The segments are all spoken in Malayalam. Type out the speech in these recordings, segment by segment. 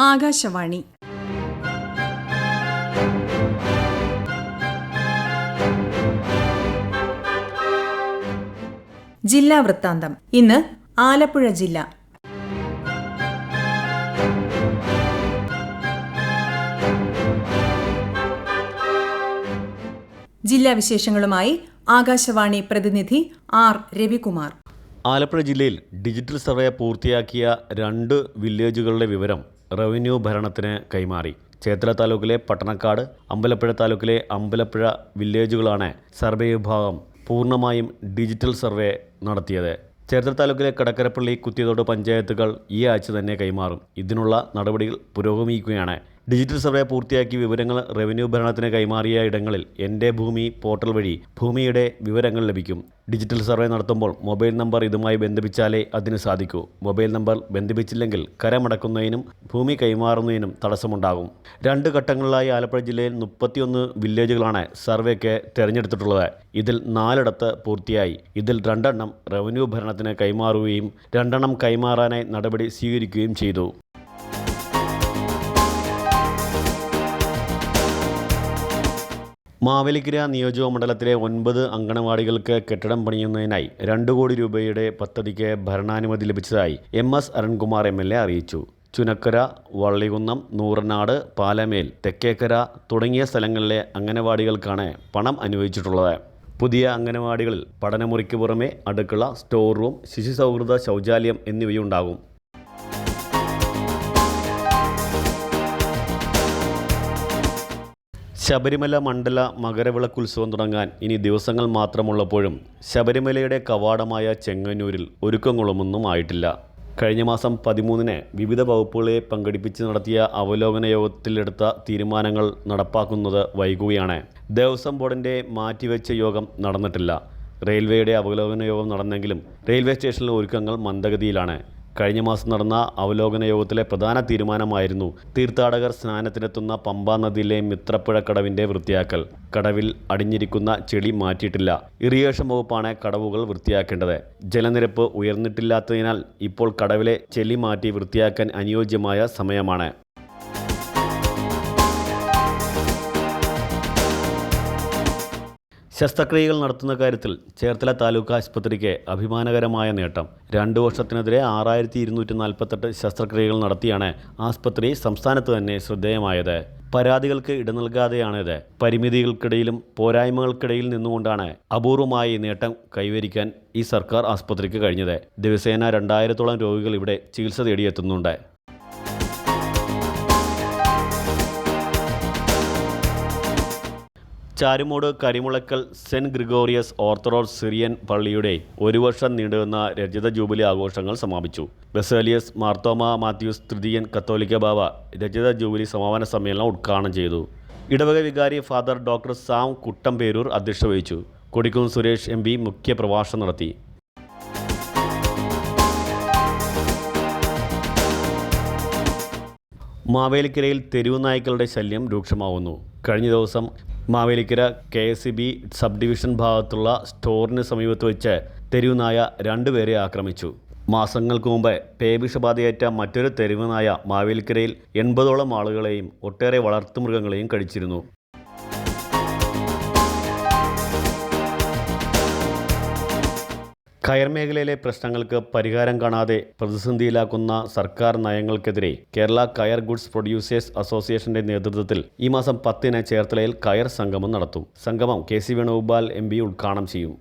ആകാശവാണി. ജില്ലാ വൃത്താന്തം. ഇന്ന് ആലപ്പുഴ ജില്ല. ജില്ലാ വിശേഷങ്ങളുമായി ആകാശവാണി പ്രതിനിധി ആർ രവികുമാർ. ആലപ്പുഴ ജില്ലയിൽ ഡിജിറ്റൽ സർവേ പൂർത്തിയാക്കിയ 2 വില്ലേജുകളുടെ വിവരം റവന്യൂ ഭരണത്തിന് കൈമാറി. ചേർത്തല താലൂക്കിലെ പട്ടണക്കാട്, അമ്പലപ്പുഴ താലൂക്കിലെ അമ്പലപ്പുഴ വില്ലേജുകളാണ് സർവേ വിഭാഗം പൂർണ്ണമായും ഡിജിറ്റൽ സർവേ നടത്തിയത്. ചേർത്തല താലൂക്കിലെ കടക്കരപ്പള്ളി, കുത്തിയതോട് പഞ്ചായത്തുകൾ ഈ ആഴ്ച തന്നെ കൈമാറും. ഇതിനുള്ള നടപടികൾ പുരോഗമിക്കുകയാണ്. ഡിജിറ്റൽ സർവേ പൂർത്തിയാക്കി വിവരങ്ങൾ റവന്യൂ ഭരണത്തിന് കൈമാറിയ ഇടങ്ങളിൽ എൻ്റെ ഭൂമി പോർട്ടൽ വഴി ഭൂമിയുടെ വിവരങ്ങൾ ലഭിക്കും. ഡിജിറ്റൽ സർവേ നടത്തുമ്പോൾ മൊബൈൽ നമ്പർ ഇതുമായി ബന്ധിപ്പിച്ചാലേ അതിന് സാധിക്കൂ. മൊബൈൽ നമ്പർ ബന്ധിപ്പിച്ചില്ലെങ്കിൽ കരമടക്കുന്നതിനും ഭൂമി കൈമാറുന്നതിനും തടസ്സമുണ്ടാകും. 2 ഘട്ടങ്ങളിലായി ആലപ്പുഴ ജില്ലയിൽ 31 വില്ലേജുകളാണ് സർവേക്ക് തിരഞ്ഞെടുത്തിട്ടുള്ളത്. ഇതിൽ 4 പൂർത്തിയായി. ഇതിൽ 2 റവന്യൂ ഭരണത്തിന് കൈമാറുകയും 2 കൈമാറാനായി നടപടി സ്വീകരിക്കുകയും ചെയ്തു. മാവേലിക്കര നിയോജക മണ്ഡലത്തിലെ 9 അങ്കണവാടികൾക്ക് കെട്ടിടം പണിയുന്നതിനായി 2 കോടി രൂപയുടെ പദ്ധതിക്ക് ഭരണാനുമതി ലഭിച്ചതായി MS അരുൺകുമാർ MLA അറിയിച്ചു. ചുനക്കര, വള്ളികുന്നം, നൂറനാട്, പാലമേൽ, തെക്കേക്കര തുടങ്ങിയ സ്ഥലങ്ങളിലെ അങ്കണവാടികൾക്കാണ് പണം അനുവദിച്ചിട്ടുള്ളത്. പുതിയ അങ്കണവാടികളിൽ പഠനമുറിക്ക് പുറമെ അടുക്കള, സ്റ്റോർ റൂം, ശിശു സൗഹൃദ ശൗചാലയം എന്നിവയുണ്ടാകും. ശബരിമല മണ്ഡല മകരവിളക്കുത്സവം തുടങ്ങാൻ ഇനി ദിവസങ്ങൾ മാത്രമുള്ളപ്പോഴും ശബരിമലയുടെ കവാടമായ ചെങ്ങന്നൂരിൽ ഒരുക്കങ്ങളൊന്നും ആയിട്ടില്ല. കഴിഞ്ഞ മാസം 13-ന് വിവിധ വകുപ്പുകളെ പങ്കെടുപ്പിച്ച് നടത്തിയ അവലോകന യോഗത്തിലെടുത്ത തീരുമാനങ്ങൾ നടപ്പാക്കുന്നത് വൈകുകയാണ്. ദേവസ്വം ബോർഡിൻ്റെ മാറ്റിവെച്ച യോഗം നടന്നിട്ടില്ല. റെയിൽവേയുടെ അവലോകന യോഗം നടന്നെങ്കിലും റെയിൽവേ സ്റ്റേഷനിലെ ഒരുക്കങ്ങൾ മന്ദഗതിയിലാണ്. കഴിഞ്ഞ മാസം നടന്ന അവലോകന യോഗത്തിലെ പ്രധാന തീരുമാനമായിരുന്നു തീർത്ഥാടകർ സ്നാനത്തിനെത്തുന്ന പമ്പാ നദിയിലെ മിത്രപ്പുഴ കടവിൻ്റെ വൃത്തിയാക്കൽ. കടവിൽ അടിഞ്ഞിരിക്കുന്ന ചെളി മാറ്റിയിട്ടില്ല. ഇറിഗേഷൻ വകുപ്പാണ് കടവുകൾ വൃത്തിയാക്കേണ്ടത്. ജലനിരപ്പ് ഉയർന്നിട്ടില്ലാത്തതിനാൽ ഇപ്പോൾ കടവിലെ ചെളി മാറ്റി വൃത്തിയാക്കാൻ അനുയോജ്യമായ സമയമാണ്. ശസ്ത്രക്രിയകൾ നടത്തുന്ന കാര്യത്തിൽ ചേർത്തല താലൂക്ക് ആശുപത്രിക്ക് അഭിമാനകരമായ നേട്ടം. 2 വർഷത്തിനെതിരെ 6248 ശസ്ത്രക്രിയകൾ നടത്തിയാണ് ആശുപത്രി സംസ്ഥാനത്ത് തന്നെ ശ്രദ്ധേയമായത്. പരാതികൾക്ക് ഇട നൽകാതെയാണിത്. പരിമിതികൾക്കിടയിലും പോരായ്മകൾക്കിടയിൽ നിന്നുകൊണ്ടാണ് അപൂർവമായി നേട്ടം കൈവരിക്കാൻ ഈ സർക്കാർ ആശുപത്രിക്ക് കഴിഞ്ഞത്. ദിവസേന 2000-ഓളം രോഗികൾ ഇവിടെ ചികിത്സ തേടിയെത്തുന്നുണ്ട്. Charummood Karimulakkal saint Gregorios orthodox Syrian പള്ളിയുടെ 1 വർഷം നീണ്ടുനിന്ന രജത ജൂബിലി ആഘോഷങ്ങൾ സമാപിച്ചു. ബസേലിയസ് മാർത്തോമ മാത്യൂസ് തൃതീയൻ കത്തോലിക്ക ബാവ രജത ജൂബിലി സമാപന സമ്മേളനം ഉദ്ഘാടനം ചെയ്തു. ഇടവക വികാരി ഫാദർ ഡോക്ടർ സാം കുട്ടംപേരൂർ അധ്യക്ഷത വഹിച്ചു. കൊടിക്കുന്ന് സുരേഷ് MP മുഖ്യ പ്രഭാഷണം നടത്തി. മാവേലിക്കരയിൽ തെരുവ് നായ്ക്കളുടെ ശല്യം രൂക്ഷമാവുന്നു. കഴിഞ്ഞ ദിവസം മാവേലിക്കര KSEB സബ് ഡിവിഷൻ ഭാഗത്തുള്ള സ്റ്റോറിന് സമീപത്ത് വെച്ച് തെരുവ് നായ 2 പേരെ ആക്രമിച്ചു. മാസങ്ങൾക്ക് മുമ്പ് പേവിഷബാധയേറ്റ മറ്റൊരു തെരുവ് നായ മാവേലിക്കരയിൽ 80ഓളം ആളുകളെയും ഒട്ടേറെ വളർത്തുമൃഗങ്ങളെയും കടിച്ചിരുന്നു. കയർ മേഖലയിലെ പ്രശ്നങ്ങൾക്ക് പരിഹാരം കാണാതെ പ്രതിസന്ധിയിലാക്കുന്ന സർക്കാർ നയങ്ങൾക്കെതിരെ കേരള കയർ ഗുഡ്സ് പ്രൊഡ്യൂസേഴ്സ് അസോസിയേഷന്റെ നേതൃത്വത്തിൽ ഈ മാസം 10-ന് ചേർത്തലയിൽ കയർ സംഗമം നടത്തും. സംഗമം KC വേണുഗോപാൽ MP ഉദ്ഘാടനം ചെയ്യും.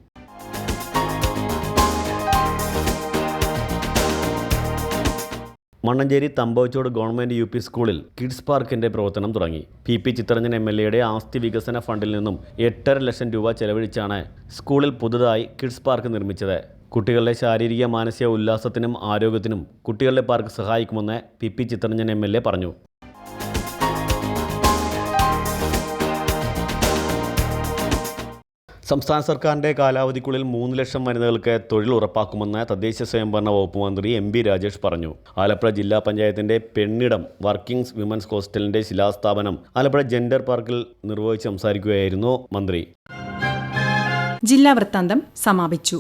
മണ്ണഞ്ചേരി തമ്പവച്ചോട് ഗവൺമെൻറ് UP സ്കൂളിൽ കിഡ്സ് പാർക്കിൻ്റെ പ്രവർത്തനം തുടങ്ങി. PP ചിത്തരഞ്ജൻ MLAയുടെ ആസ്തി വികസന ഫണ്ടിൽ നിന്നും 8.5 ലക്ഷം രൂപ ചെലവഴിച്ചാണ് സ്കൂളിൽ പുതുതായി കിഡ്സ് പാർക്ക് നിർമ്മിച്ചത്. കുട്ടികളുടെ ശാരീരിക മാനസിക ഉല്ലാസത്തിനും ആരോഗ്യത്തിനും കുട്ടികളുടെ പാർക്ക് സഹായിക്കുമെന്ന് PP ചിത്തരഞ്ജൻ MLA പറഞ്ഞു. സംസ്ഥാന സർക്കാരിൻ്റെ കാലാവധിക്കുള്ളിൽ 3 ലക്ഷം വനിതകൾക്ക് തൊഴിൽ ഉറപ്പാക്കുമെന്ന് തദ്ദേശ സ്വയംഭരണ വകുപ്പ് മന്ത്രി MP രാജേഷ് പറഞ്ഞു. ആലപ്പുഴ ജില്ലാ പഞ്ചായത്തിൻ്റെ പെണ്ണിടം വർക്കിംഗ് വിമൻസ് ഹോസ്റ്റലിൻ്റെ ശിലാസ്ഥാപനം ആലപ്പുഴ ജെൻഡർ പാർക്കിൽ നിർവഹിച്ച് സംസാരിക്കുകയായിരുന്നു മന്ത്രി. ജില്ലാ വൃത്താന്തം സമാപിച്ചു.